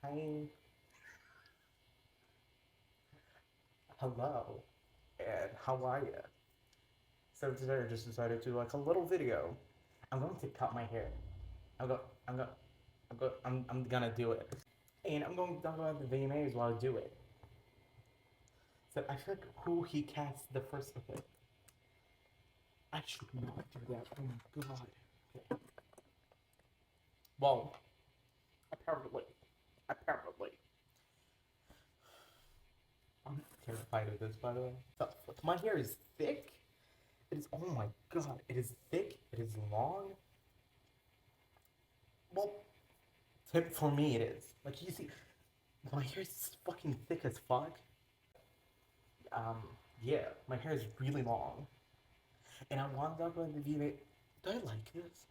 Hi, hello, and how are you? So today I just decided to like a little video. I'm going to cut my hair. I'm go. I'm go. I'm gonna do it, and I'm going to talk about the VMAs while I do it. So I feel like who he cast the first. Okay, I should not do that. Oh my god. Okay. Well, apparently, apparently, I'm terrified of this. By the way, so, my hair is thick. It is. Oh my god! It is thick. It is long. Well, tip for me it is. Like you see, my hair is fucking thick as fuck. Um, yeah, my hair is really long, and I wound up with the VMA. Do I like this?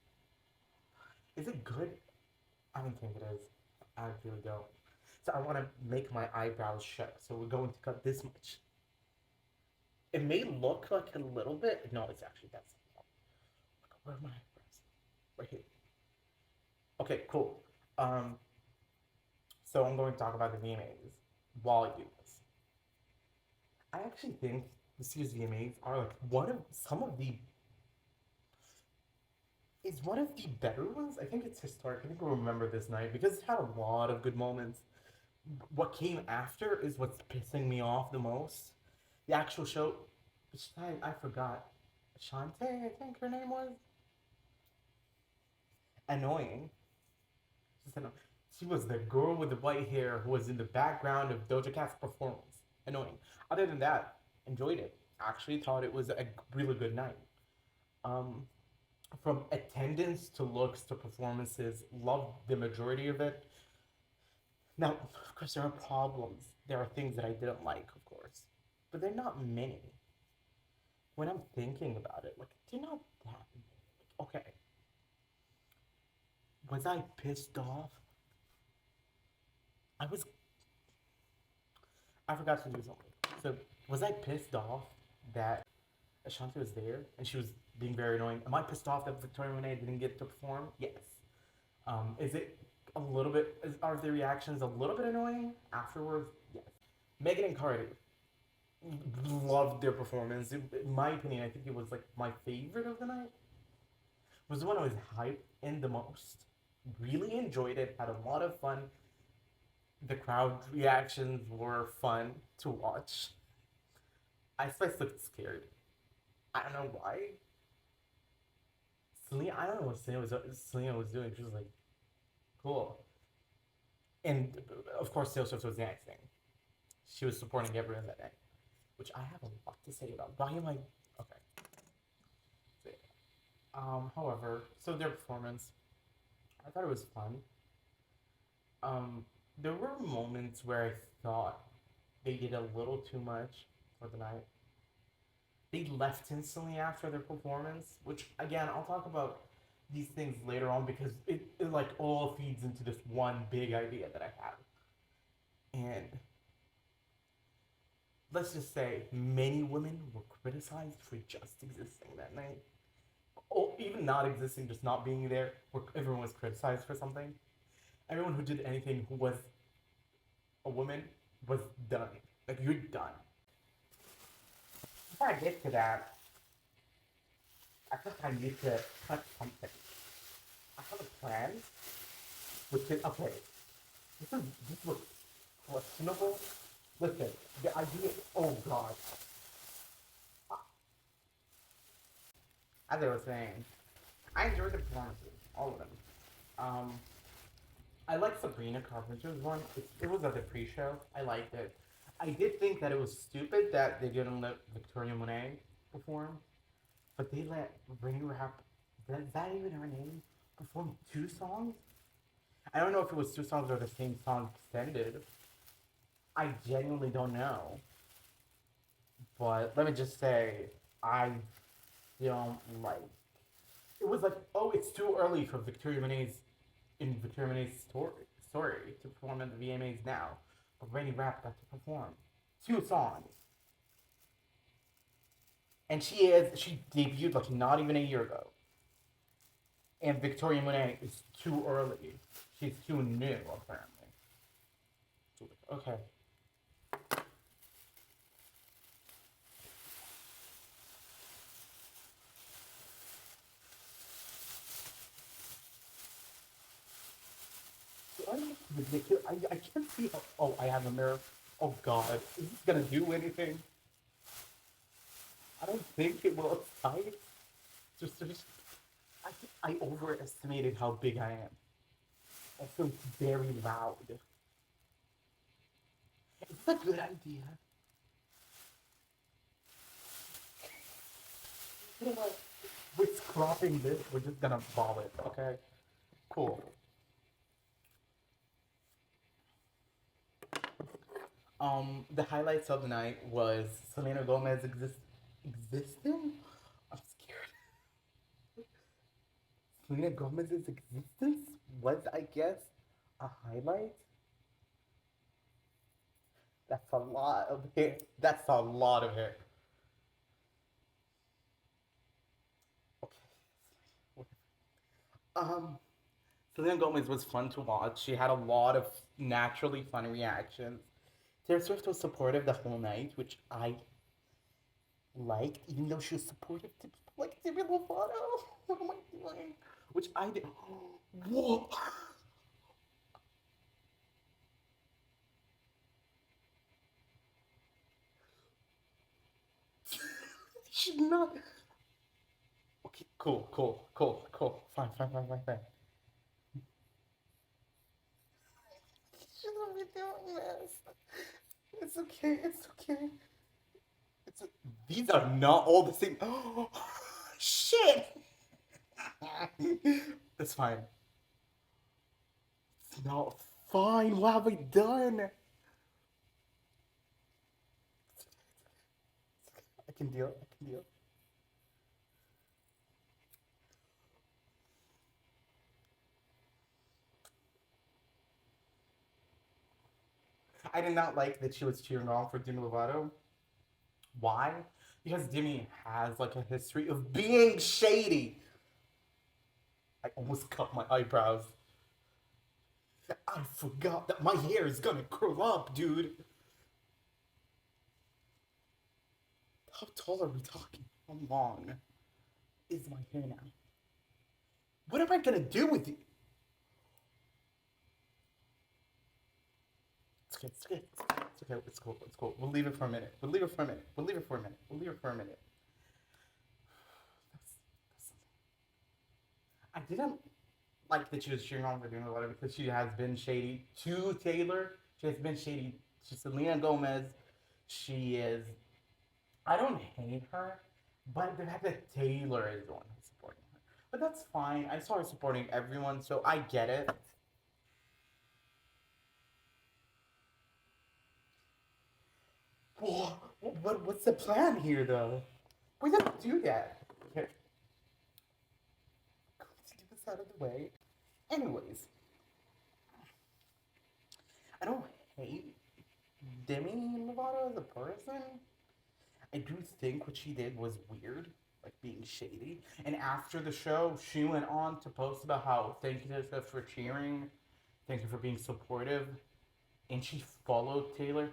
Is it good? I don't think it is. I really don't. So I want to make my eyebrows shut. So we're going to cut this much. It may look like a little bit. No, it's actually that's. Where are my eyebrows? Right here. Okay, cool. Um, so I'm going to talk about the VMAs while I do this. I actually think this year's VMAs are like one of some of the is one of the better ones. I think it's historic. I think we'll remember this night because it had a lot of good moments. What came after is what's pissing me off the most. The actual show, I forgot. Shantae, I think her name was. Annoying. Just annoying. She was the girl with the white hair who was in the background of Doja Cat's performance. Annoying. Other than that, enjoyed it. Actually thought it was a really good night. Um, from attendance to looks to performances, loved the majority of it. Now, of course, there are problems. There are things that I didn't like, of course, but they're not many. When I'm thinking about it, like, they're not that many. Like, okay, was I pissed off? I was. I forgot to do something. So, was I pissed off that Ashanti was there and she was being very annoying? Am I pissed off that Victoria Monet didn't get to perform? Yes. Is it a little bit? Are the reactions a little bit annoying afterwards? Yes. Megan and Cardi loved their performance. In my opinion, I think it was like my favorite of the night. It was the one I was hyped in the most. Really enjoyed it. Had a lot of fun. The crowd reactions were fun to watch. I just looked scared. I don't know why. Selena, I don't know what Selena was doing. She was like, cool. And of course, Taylor Swift was dancing. She was supporting everyone that night, which I have a lot to say about. Why am I okay? So, however, so their performance, I thought it was fun. There were moments where I thought they did a little too much for the night. They left instantly after their performance, which again I'll talk about these things later on because it like all feeds into this one big idea that I have. And let's just say many women were criticized for just existing that night. Or even not existing, just not being there, where everyone was criticized for something. Everyone who did anything who was a woman was done. Like you're done. Before I get to that, I think I need to cut something. I have a plan, which is okay. This looks questionable. Listen, the idea. Oh God. As I was saying, I enjoyed the performances, all of them. Um, I like Sabrina Carpenter's one. It was at the pre-show. I liked it. I did think that it was stupid that they didn't let Victoria Monet perform, but they let Rainy Rap. Is that even her name? Perform two songs. I don't know if it was two songs or the same song extended. I genuinely don't know. But let me just say, I don't like. It was like, oh, it's too early for Victoria Monet's story to perform at the VMAs now. But Rainy Rap got to perform two songs, and she debuted like not even a year ago. And Victoria Monet is too early. She's too new apparently. Okay. I'm ridiculous. I can't see how. Oh, I have a mirror. Oh God, is this gonna do anything? I don't think it will. It's tight. Just I overestimated how big I am. Also, it's very loud. It's a good idea. You know what? With scrapping this, we're just gonna vomit. Okay. Cool. The highlights of the night was Selena Gomez existing. I'm scared. Selena Gomez's existence was, I guess, a highlight. That's a lot of hair. That's a lot of hair. Okay. Um, Selena Gomez was fun to watch. She had a lot of naturally fun reactions. Taylor Swift was supportive the whole night, which I liked, even though she was supportive to people like Demi Lovato. What am I doing? Which I did. Whoa! Should not. Okay, cool. Fine. Shouldn't be doing this. It's okay. It's a, these are not all the same. Oh, shit! That's fine. It's not fine. What have I done? I can deal. I can deal. I did not like that she was cheering on for Demi Lovato. Why? Because Demi has like a history of being shady. I almost cut my eyebrows. I forgot that my hair is gonna curl up, dude. How tall are we talking? How long is my hair now? What am I gonna do with it? It's cool. We'll leave it for a minute. We'll leave it for a minute. We'll leave it for a minute. We'll leave it for a minute. That's, I didn't like that she was cheering on for doing a lot of it because she has been shady to Taylor. She has been shady to Selena Gomez. She is. I don't hate her, but the fact that Taylor is the one who's supporting her. But that's fine. I saw her supporting everyone, so I get it. What's the plan here, though? We don't do that. Okay, let's get this out of the way. Anyways, I don't hate Demi Lovato as a person. I do think what she did was weird, like being shady. And after the show, she went on to post about how thank you Taylor Swift for cheering, thank you for being supportive, and she followed Taylor.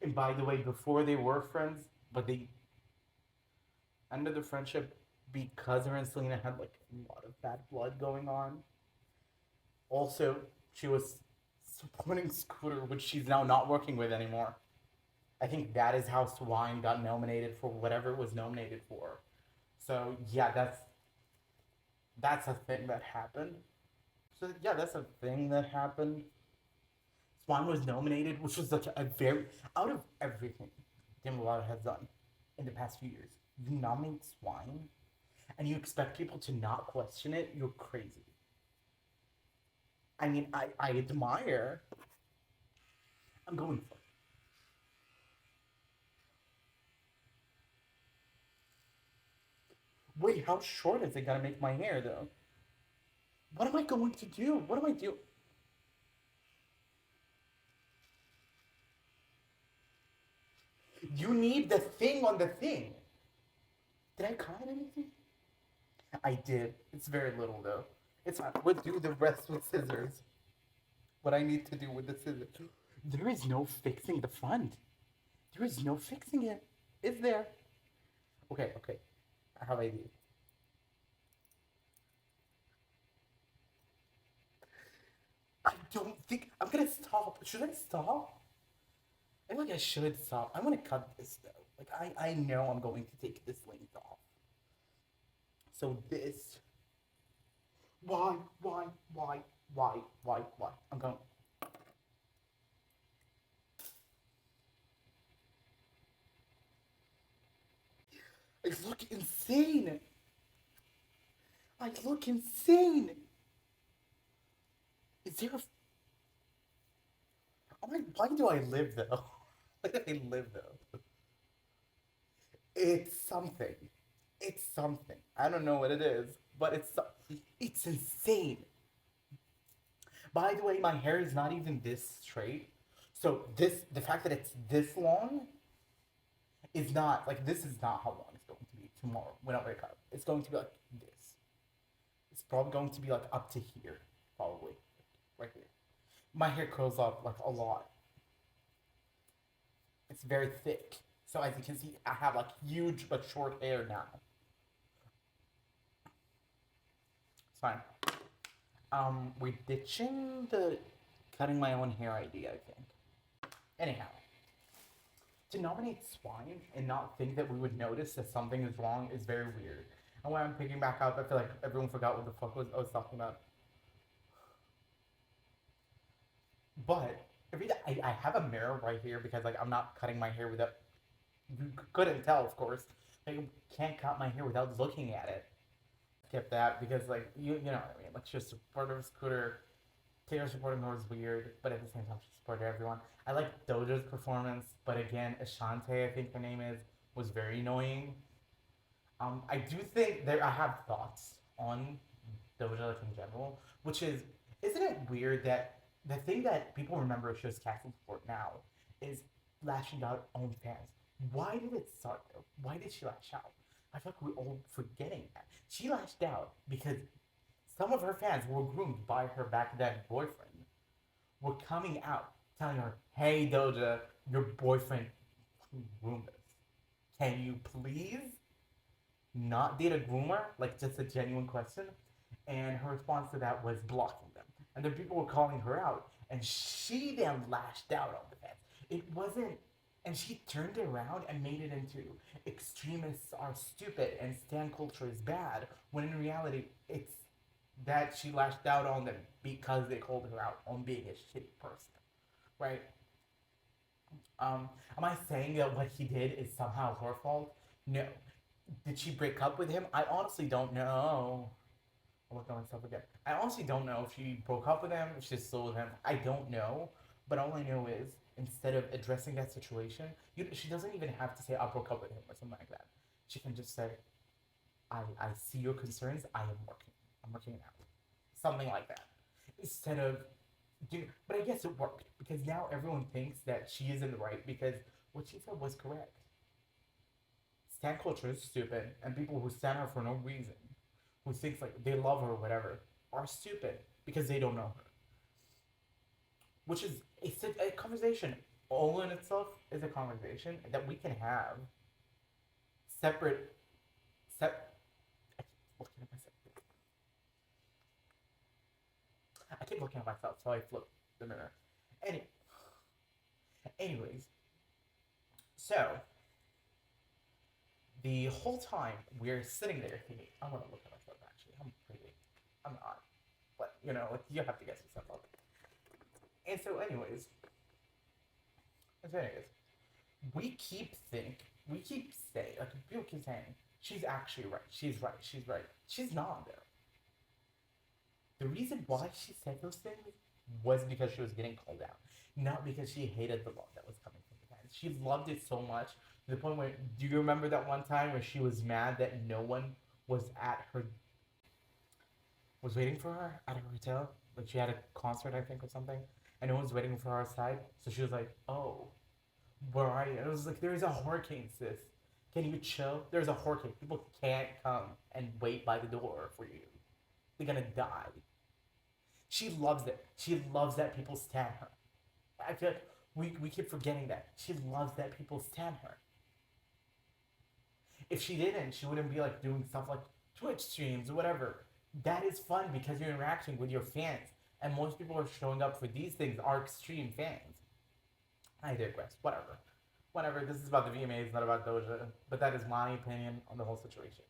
And by the way, before they were friends, but they ended the friendship because her and Selena had like a lot of bad blood going on. Also, she was supporting Scooter, which she's now not working with anymore. I think that is how Swine got nominated for whatever it was nominated for. So yeah, that's a thing that happened. So yeah, that's a thing that happened. Swine was nominated, which was such a very out of everything Demi Lovato has done in the past few years. You nominate Swine, and you expect people to not question it. You're crazy. I mean, I admire. I'm going for it. Wait, how short is it gonna make my hair though? What am I going to do? What am I doing? You need the thing on the thing. Did I cut anything? I did. It's very little though. It's fine. We'll do the rest with scissors. what I need to do with the scissors. There is no fixing the front. There is no fixing it. Is there? Okay, okay. I have idea. I don't think I'm gonna stop. Should I stop? I feel like I should stop. I want to cut this though. Like I know I'm going to take this length off. So this. Why? Why? Why? Why? Why? Why? I'm going. I look insane. I look insane. Is there a? Why do I live though? Why do I live though? It's something. It's something. I don't know what it is, but it's insane. By the way, my hair is not even this straight. So the fact that it's this long is not like this is not how long it's going to be tomorrow when I wake up. It's going to be like this. It's probably going to be like up to here, probably, right here. My hair curls up like a lot. It's very thick. So as you can see, I have like huge but short hair now. It's fine. We're ditching the cutting my own hair idea, I think. Anyhow, to nominate swine and not think that we would notice that something is wrong is very weird. And when I'm picking back up, I feel like everyone forgot what the fuck I was talking about. But I have a mirror right here because like I'm not cutting my hair without. You couldn't tell, of course. I can't cut my hair without looking at it. Skip that because like you know what I mean. Like she's supportive Scooter. Taylor supporting her is weird, but at the same time she supported everyone. I like Doja's performance, but again, Ashante, I think her name is, was very annoying. I do think there I have thoughts on Doja like in general, which is isn't it weird that the thing that people remember she was casting for now is lashing out on fans. Why did it start though? Why did she lash out? I feel like we're all forgetting that. She lashed out because some of her fans were groomed by her back then boyfriend. Were coming out telling her, "Hey Doja, your boyfriend groomed us. Can you please not date a groomer?" Like just a genuine question. And her response to that was blocking them. And then people were calling her out, and she then lashed out on the fans. It wasn't, and she turned it around and made it into extremists are stupid and stan culture is bad. When in reality, it's that she lashed out on them because they called her out on being a shitty person, right? Am I saying that what he did is somehow her fault? No. Did she break up with him? I honestly don't know. I'm looking at myself again. I honestly don't know if she broke up with him, if she's still with him. I don't know. But all I know is, instead of addressing that situation, she doesn't even have to say, I broke up with him or something like that. She can just say, I see your concerns. I am working. I'm working it out. Something like that. Instead of, but I guess it worked because now everyone thinks that she is in the right because what she said was correct. Stan culture is stupid, and people who stand her for no reason, who thinks like they love her or whatever, are stupid because they don't know her. Which is a conversation all in itself is a conversation that we can have separate. I keep looking at myself. I keep looking at myself, so I flip the mirror. Any, anyways, so the whole time we're sitting there thinking, I want to look at myself. Actually, I'm pretty. I'm not, but you know, like you have to guess yourself up. And so, anyways, we keep saying, like people keep saying, she's actually right. She's right. She's right. She's not though. The reason why she said those things was because she was getting called out, not because she hated the love that was coming from the fans. She loved it so much to the point where, do you remember that one time where she was mad that no one was at her, was waiting for her at her hotel? Like she had a concert, I think, or something, and no one's waiting for her outside. So she was like, "Oh, where are you?" And it was like, "There is a hurricane, sis. Can you chill? There's a hurricane. People can't come and wait by the door for you. They're gonna die." She loves it. She loves that people stan her. I feel like we keep forgetting that. She loves that people stan her. If she didn't, she wouldn't be like doing stuff like Twitch streams or whatever. That is fun because you're interacting with your fans. And most people who are showing up for these things are extreme fans. I digress. Whatever. Whatever. This is about the VMAs, not about Doja. But that is my opinion on the whole situation.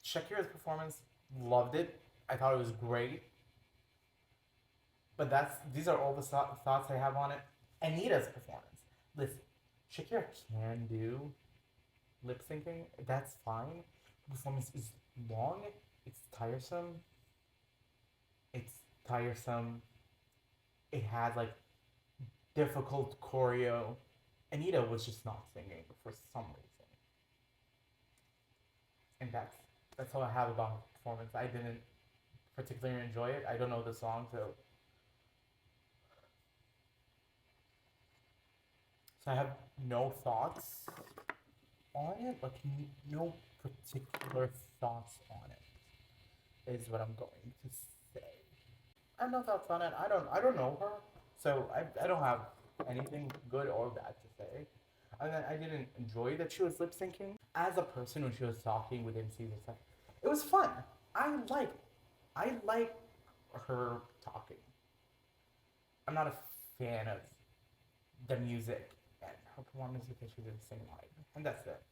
Shakira's performance, loved it. I thought it was great. But these are all the thoughts I have on it. Anita's performance. Listen, Shakira can do lip syncing. That's fine. The performance is long. It's tiresome. It's tiresome. It has like difficult choreo. Anita was just not singing for some reason, and that's all I have about her performance. I didn't particularly enjoy it. I don't know the song, so I have no thoughts on it. Like no particular thoughts on it is what I'm going to say. I have no thoughts on it. I don't know her, so I don't have anything good or bad to say. And then I didn't enjoy that she was lip syncing. As a person when she was talking with MCs and stuff, it was fun. I like I like her talking. I'm not a fan of the music and her performance because she didn't sing live, and that's it.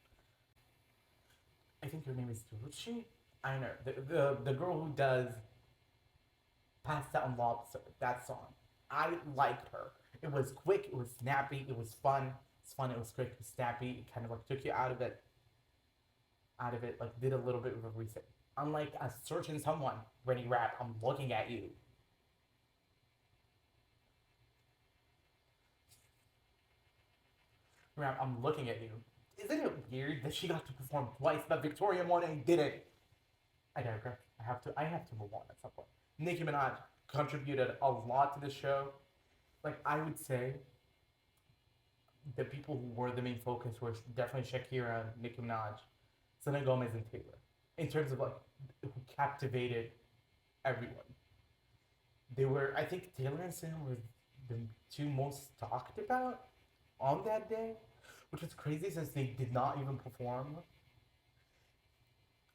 I think her name is Ruchi. I know the girl who does Pasta and Lobster. That song, I liked her. It was quick. It was snappy. It was fun. It's fun. It was quick. It was snappy. It kind of like took you out of it. Out of it, like did a little bit of a reset. Unlike a certain someone, ready rap. I'm looking at you. Rap. I'm looking at you. Isn't it weird that she got to perform twice, but Victoria Monet didn't? I digress. I have to move on at some point. Nicki Minaj contributed a lot to the show. Like I would say, the people who were the main focus were definitely Shakira, Nicki Minaj, Selena Gomez, and Taylor. In terms of like who captivated everyone, they were. I think Taylor and Selena were the two most talked about on that day, which was crazy since they did not even perform.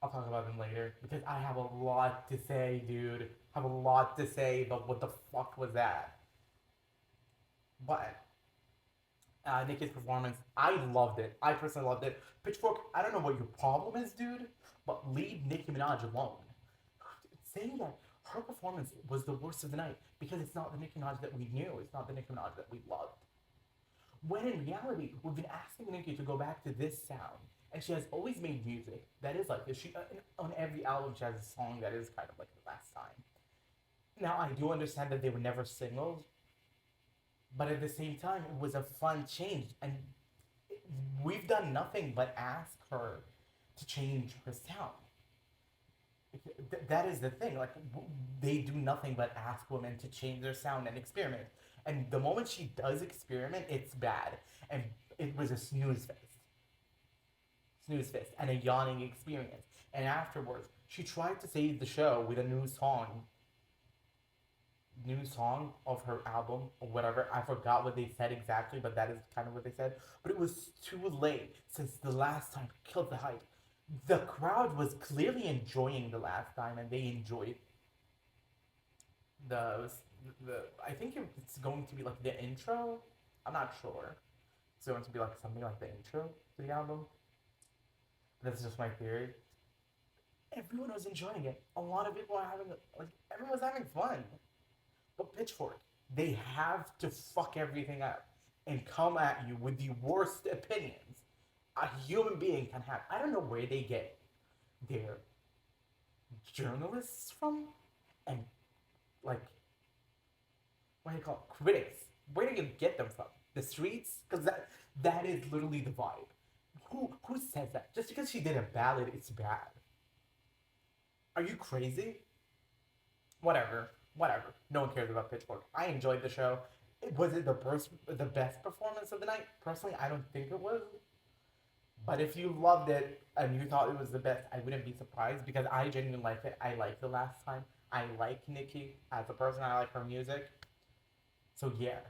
I'll talk about them later because I have a lot to say, dude. I have a lot to say about what the fuck was that. But Nicki's performance, I loved it. I personally loved it. Pitchfork, I don't know what your problem is, dude, but leave Nicki Minaj alone. Saying that her performance was the worst of the night because it's not the Nicki Minaj that we knew. It's not the Nicki Minaj that we loved. When in reality, we've been asking Nicki to go back to this sound, and she has always made music that is like this. She on every album she has a song that is kind of like the last time. Now I do understand that they were never singles, but at the same time, it was a fun change, and we've done nothing but ask her to change her sound. That is the thing. Like they do nothing but ask women to change their sound and experiment. And the moment she does experiment, it's bad. And it was a snooze fest, and a yawning experience. And afterwards, she tried to save the show with a new song of her album or whatever. I forgot what they said exactly, but that is kind of what they said. But it was too late since the last time killed the hype. The crowd was clearly enjoying the last time, and they enjoyed the I think it's going to be like the intro. I'm not sure. It's going to be like something like the intro to the album. That's just my theory. Everyone was enjoying it. A lot of people are having like everyone was having fun. But Pitchfork, they have to fuck everything up and come at you with the worst opinions a human being can have. I don't know where they get their journalists from and like what do you call it? Critics. Where do you get them from? The streets? Because that is literally the vibe. Who says that? Just because she did a ballad, it's bad. Are you crazy? Whatever. Whatever. No one cares about Pitchfork. I enjoyed the show. Was it the best performance of the night? Personally, I don't think it was. But if you loved it and you thought it was the best, I wouldn't be surprised because I genuinely liked it. I liked the last time. I like Nicki as a person. I like her music. So yeah,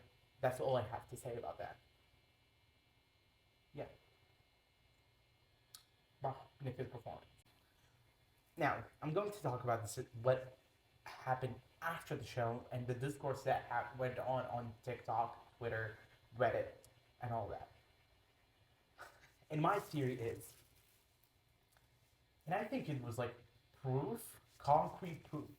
that's all I have to say about that. Yeah, wow, Nicki's performance. Now I'm going to talk about this, what happened after the show and the discourse that went on TikTok, Twitter, Reddit, and all that. And my theory is, and I think it was like proof, concrete proof,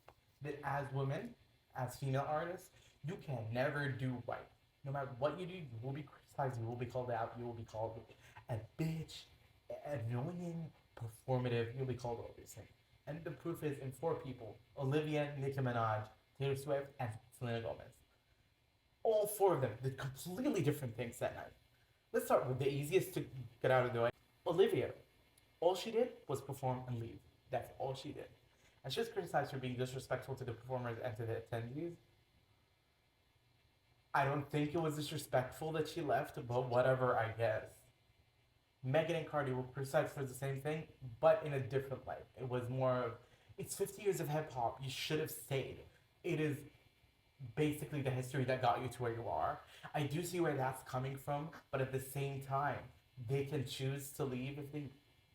that as women, as female artists, you can never do right. No matter what you do, you will be criticized, you will be called out, you will be called a bitch, annoying, performative, you'll be called all these things. And the proof is in four people: Olivia, Nicki Minaj, Taylor Swift, and Selena Gomez. All four of them did completely different things that night. Let's start with the easiest to get out of the way. Olivia, all she did was perform and leave. That's all she did. And she was criticized for being disrespectful to the performers and to the attendees. I don't think it was disrespectful that she left, but whatever, I guess. Megan and Cardi were criticized for the same thing, but in a different light. It was more of, it's 50 years of hip hop. You should have stayed. It is basically the history that got you to where you are. I do see where that's coming from, but at the same time, they can choose to leave if they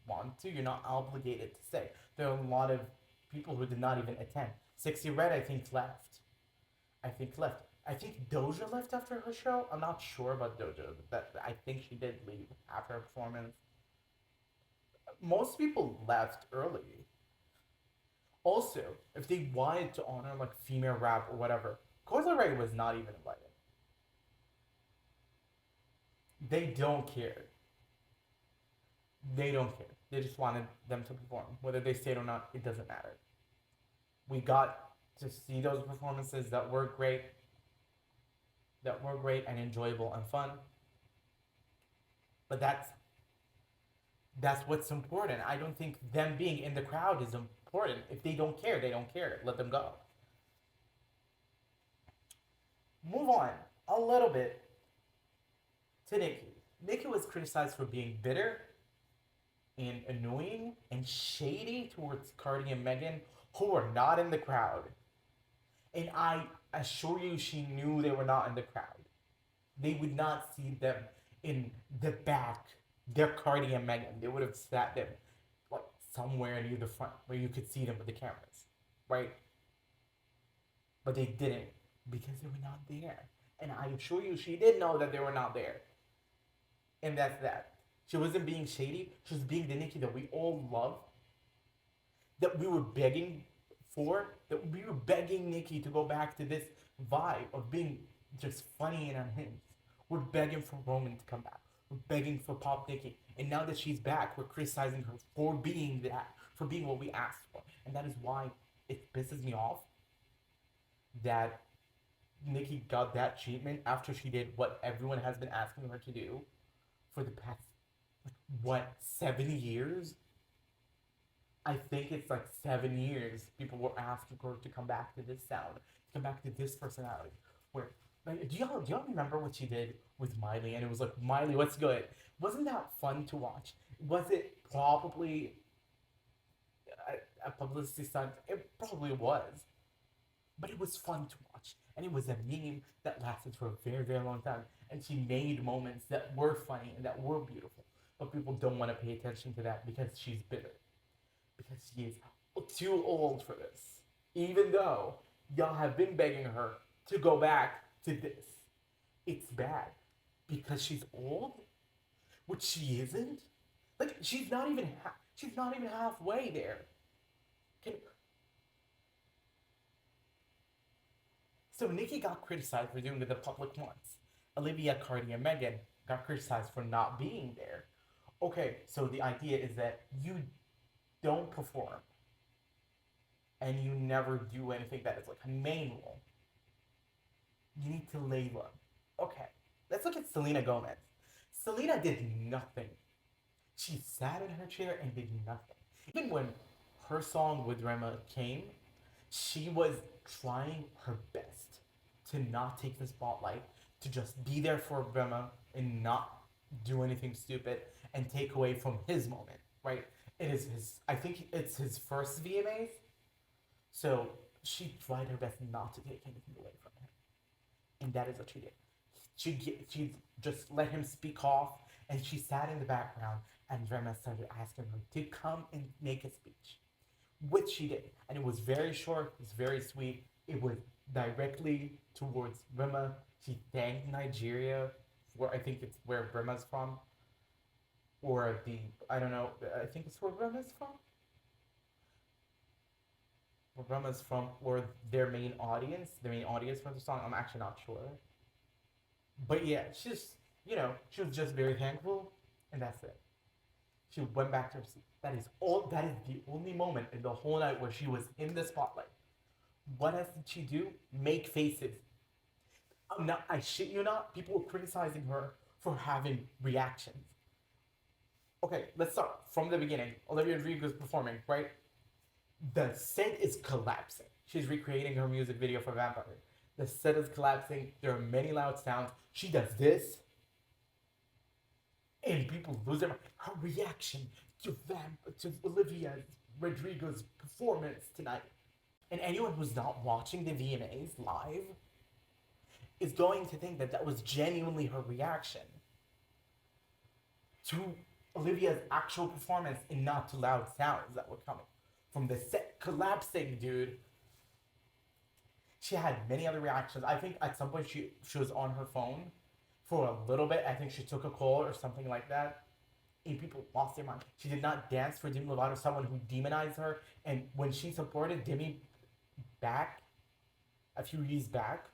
want to. You're not obligated to stay. There are a lot of people who did not even attend. 60 Red, I think, left. I think Doja left after her show. I'm not sure about Doja, but I think she did leave after her performance. Most people left early. Also, if they wanted to honor like female rap or whatever, Coil Ray was not even invited. They don't care. They don't care. They just wanted them to perform. Whether they stayed or not, it doesn't matter. We got to see those performances that were great and enjoyable and fun. But that's what's important. I don't think them being in the crowd is important. If they don't care, they don't care. Let them go. Move on a little bit to Nicki. Nicki was criticized for being bitter and annoying and shady towards Cardi and Megan, who were not in the crowd. And I assure you, she knew they were not in the crowd. They would not see them in the back. They're Cardi and Megan. They would have sat them like somewhere near the front where you could see them with the cameras, right? But they didn't because they were not there. And I assure you, she did know that they were not there. And that's that. She wasn't being shady. She was being the Nicki that we all love, that we were begging for, that we were begging Nicki to go back to this vibe of being just funny and unhinged. We're begging for Roman to come back. We're begging for Pop Nicki. And now that she's back, we're criticizing her for being that, for being what we asked for. And that is why it pisses me off that Nicki got that treatment after she did what everyone has been asking her to do for the past, what, 7 years? I think it's like 7 years people were asking her to come back to this sound, to come back to this personality. Where, like, do y'all remember what she did with Miley? And it was like, Miley, what's good? Wasn't that fun to watch? Was it probably a publicity stunt? It probably was, but it was fun to watch, and it was a meme that lasted for a very, very long time. And she made moments that were funny and that were beautiful, but people don't want to pay attention to that because she's bitter, because she is too old for this. Even though y'all have been begging her to go back to this, it's bad because she's old, which she isn't. Like she's not even halfway there. Can, so Nicki got criticized for doing it the public once. Olivia, Cardi, and Megan got criticized for not being there. Okay, so the idea is that you don't perform and you never do anything that is like a main role. You need to lay low. Okay, let's look at Selena Gomez. Selena did nothing. She sat in her chair and did nothing. Even when her song with Rema came, she was trying her best to not take the spotlight, to just be there for Rema and not do anything stupid and take away from his moment, right? It is his, I think it's his first VMAs. So she tried her best not to take anything away from him, and that is what she did. She just let him speak off, and she sat in the background, and Rema started asking her to come and make a speech, which she did, and it was very short. It was very sweet. It was directly towards Rema. She thanked Nigeria for, I think it's where Rema's from, or the, I don't know. I think it's where Rema's from. Where Rema's from, or their main audience for the song. I'm actually not sure. But yeah, she was just very thankful, and that's it. She went back to her seat. That is all. That is the only moment in the whole night where she was in the spotlight. What else did she do? Make faces. Not, I shit you not. People were criticizing her for having reactions. Okay, let's start from the beginning. Olivia Rodrigo's performing, right? The set is collapsing. She's recreating her music video for Vampire. The set is collapsing. There are many loud sounds. She does this, and people lose their mind. Her reaction to Olivia Rodrigo's performance tonight. And anyone who's not watching the VMAs live is going to think that that was genuinely her reaction to Olivia's actual performance and not to loud sounds that were coming from the set collapsing, dude. She had many other reactions. I think at some point she was on her phone for a little bit. I think she took a call or something like that. And people lost their mind. She did not dance for Demi Lovato, someone who demonized her. And when she supported Demi back, a few years back,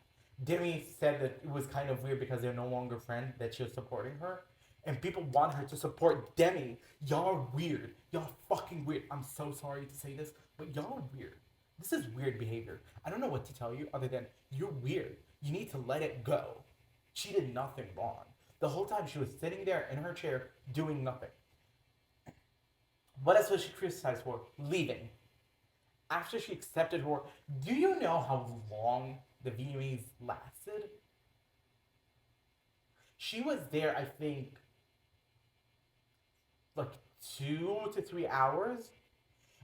Demi said that it was kind of weird because they're no longer friends, that she was supporting her. And people want her to support Demi. Y'all are weird. Y'all fucking weird. I'm so sorry to say this, but y'all are weird. This is weird behavior. I don't know what to tell you other than you're weird. You need to let it go. She did nothing wrong. The whole time she was sitting there in her chair doing nothing. What else was she criticized for? Leaving. After she accepted her, do you know how long the VMAs lasted? She was there, I think, like 2 to 3 hours,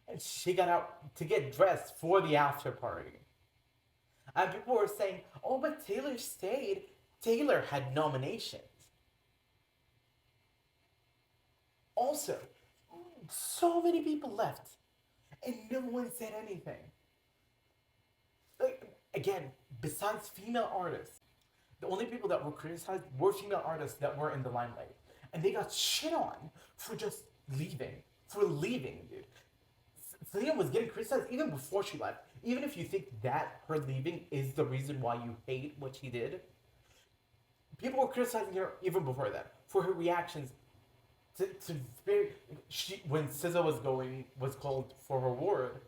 and she got out to get dressed for the after party. And people were saying, oh, but Taylor stayed. Taylor had nominations. Also, so many people left, and no one said anything. Like, again, besides female artists, the only people that were criticized were female artists that were in the limelight. And they got shit on for just leaving. For leaving, dude. Selena was getting criticized even before she left. Even if you think that her leaving is the reason why you hate what she did, people were criticizing her even before that for her reactions to when SZA was called for her award.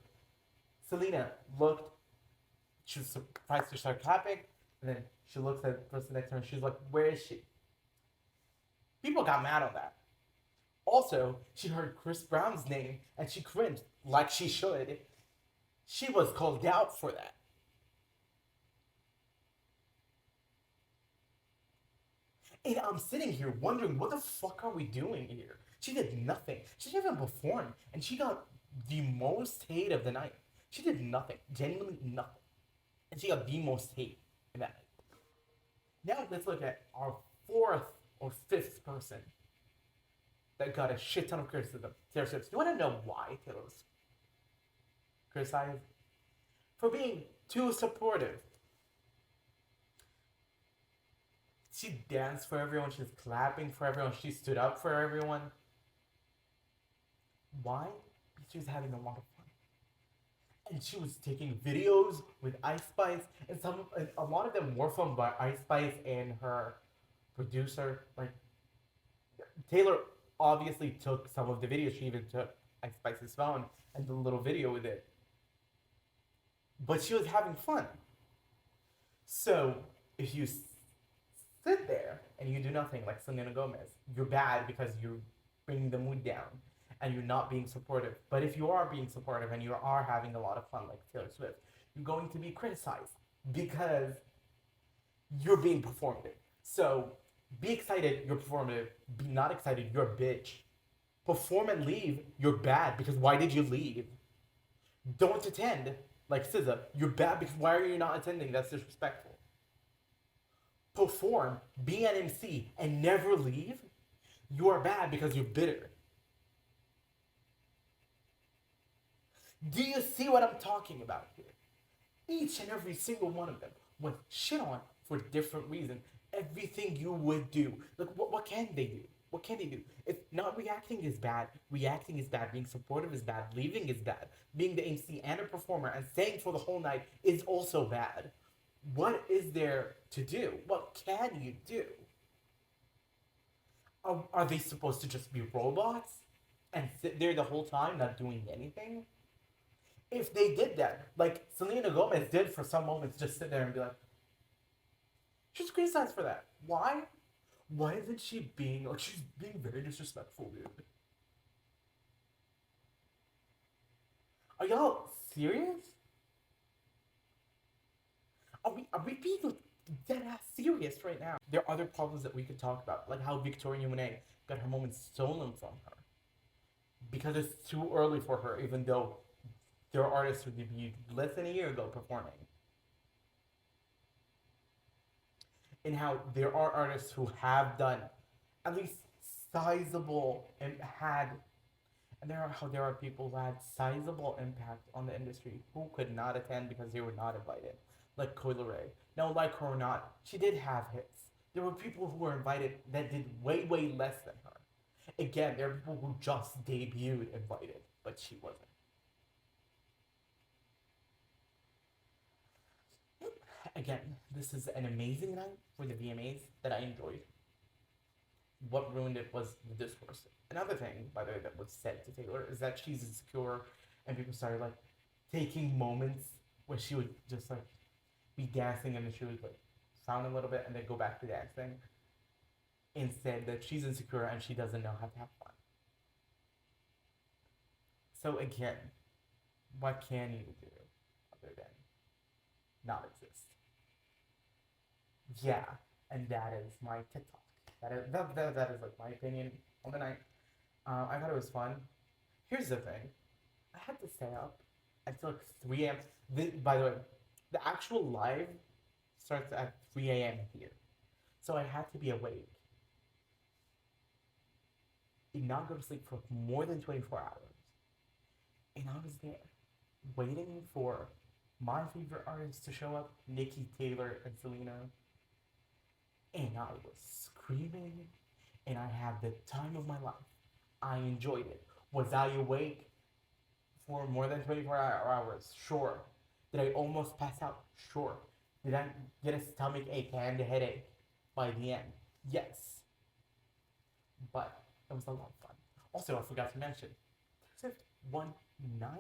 Selena looked, she was surprised to start clapping, and then she looks at the person next to her and she's like, where is she? People got mad on that. Also, she heard Chris Brown's name and she cringed like she should. She was called out for that. And I'm sitting here wondering, what the fuck are we doing here? She did nothing. She didn't even perform. And she got the most hate of the night. She did nothing. Genuinely nothing. And she got the most hate in that night. Now let's look at our fourth or fifth person that got a shit ton of criticism. Taylor Swift. You want to know why Taylor was criticized? For being too supportive. She danced for everyone. She was clapping for everyone. She stood up for everyone. Why? Because she was having a lot of fun. And she was taking videos with Ice Spice, and a lot of them were filmed by Ice Spice and her producer. Like, Taylor obviously took some of the videos. She even took Ice Spice's phone and did a little video with it. But she was having fun. So if you sit there and you do nothing, like Selena Gomez, you're bad because you're bringing the mood down and you're not being supportive. But if you are being supportive and you are having a lot of fun, like Taylor Swift, you're going to be criticized because you're being performative. So be excited, you're performative. Be not excited, you're a bitch. Perform and leave, you're bad because why did you leave? Don't attend, Like SZA, you're bad because why are you not attending? That's disrespectful. Perform, be an MC, and never leave. You are bad because you're bitter. Do you see what I'm talking about here? Each and every single one of them was shit on for different reasons. Everything you would do. Like, what can they do? What can they do? If not reacting is bad, reacting is bad, being supportive is bad, leaving is bad, being the MC and a performer and staying for the whole night is also bad. What is there to do? What can you do? Are they supposed to just be robots and sit there the whole time not doing anything? If they did that, like Selena Gomez did for some moments, just sit there and be like, she's criticized for that. Why? Why isn't she being like she's being very disrespectful, dude? Are y'all serious? Are we being like, dead ass serious right now? There are other problems that we could talk about, like how Victoria Monet got her moment stolen from her because it's too early for her, even though there are artists who debuted less than a year ago performing. And how there are artists who have done at least sizable and had, and there are people who had sizable impact on the industry who could not attend because they were not invited, like Coyle Ray. Now, like her or not, she did have hits. There were people who were invited that did way less than her. Again, there are people who just debuted invited, but she wasn't. Again, this is an amazing night for the VMAs that I enjoyed. What ruined it was the discourse. Another thing, by the way, that was said to Taylor is that she's insecure, and people started like taking moments where she would just like be dancing and then she would like frown a little bit and then go back to dancing. Instead, that she's insecure and she doesn't know how to have fun. So again, what can you do other than not exist? Yeah, and that is my TikTok. That is like my opinion on the night. I thought it was fun. Here's the thing, I had to stay up until like 3 a.m. By the way, the actual live starts at 3 a.m. here, so I had to be awake and not go to sleep for more than 24 hours. And I was there, waiting for my favorite artists to show up, Nikki, Taylor, and Selena. And I was screaming, and I had the time of my life. I enjoyed it. Was I awake for more than 24 hours? Sure. Did I almost pass out? Sure. Did I get a stomach ache and a headache by the end? Yes. But it was a lot of fun. Also, I forgot to mention, Taylor Swift won 9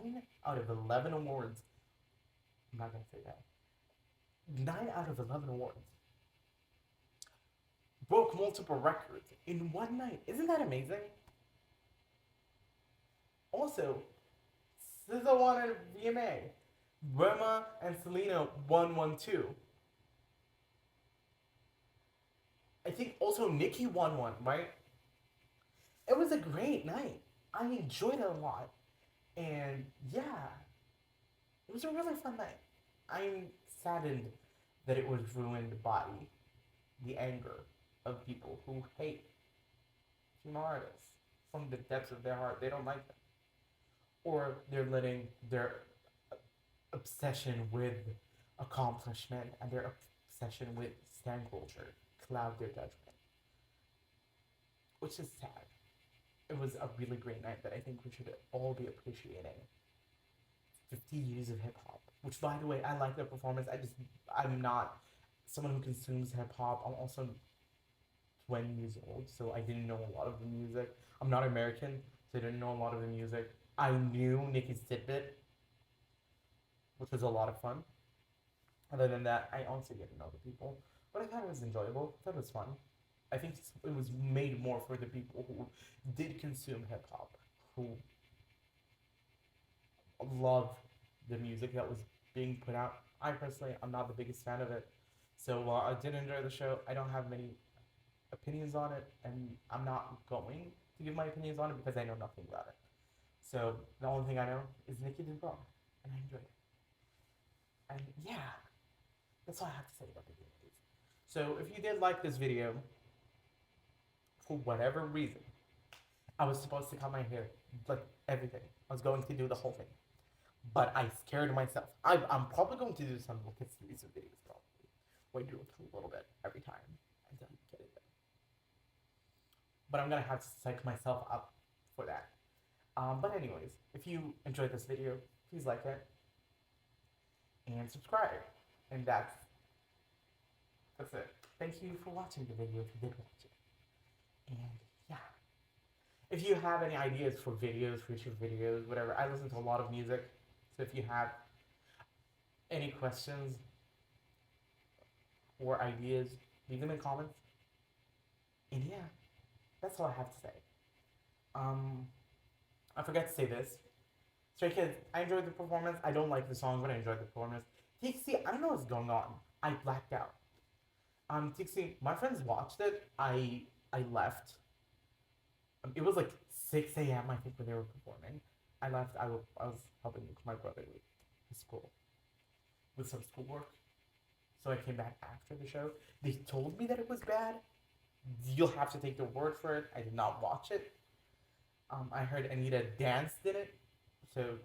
out of 11 awards. I'm not going to say that. 9 out of 11 awards. Broke multiple records in one night. Isn't that amazing? Also, SZA won a VMA. Rema and Selena won one too. I think also Nicki won one, right? It was a great night. I enjoyed it a lot. And yeah, it was a really fun night. I'm saddened that it was ruined by the anger of people who hate female artists from the depths of their heart. They don't like them. Or they're letting their obsession with accomplishment and their obsession with stan culture cloud their judgment, which is sad. It was a really great night that I think we should all be appreciating. 50 years of hip hop, which by the way, I like the performance. I'm not someone who consumes hip hop. I'm also 20 years old, so I didn't know a lot of the music. I'm not American, so I didn't know a lot of the music. I knew Nicki's Tidbit, which was a lot of fun. Other than that, I honestly didn't know the people, but I thought it was enjoyable. I thought it was fun. I think it was made more for the people who did consume hip hop, who love the music that was being put out. I personally, I'm not the biggest fan of it, so while I did enjoy the show, I don't have many opinions on it, and I'm not going to give my opinions on it because I know nothing about it. So the only thing I know is Nicki did well, and I enjoyed it. And yeah, that's all I have to say about the VMAs. So if you did like this video, for whatever reason, I was supposed to cut my hair, like everything. I was going to do the whole thing, but I scared myself. I'm probably going to do some like a series of videos, probably. We do it a little bit every time until I get it done. But I'm gonna have to psych myself up for that. But anyways, if you enjoyed this video, please like it and subscribe. And that's it. Thank you for watching the video if you did watch it. And yeah. If you have any ideas for videos, future videos, whatever, I listen to a lot of music. So if you have any questions or ideas, leave them in comments. And yeah, that's all I have to say. Um, I forgot to say this. Stray Kids, I enjoyed the performance. I don't like the song, but I enjoyed the performance. TXT, I don't know what's going on. I blacked out. TXT, my friends watched it. I left. It was like 6 a.m. I think when they were performing. I left. I was helping my brother with his school, with some schoolwork. So I came back after the show. They told me that it was bad. You'll have to take their word for it. I did not watch it. I heard Anita danced in it, so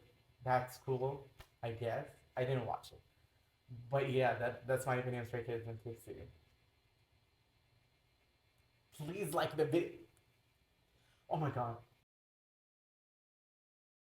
that's cool. I guess I didn't watch it, but yeah, that's my opinion on Stray Kids and TXT. Please like the video. Oh my god,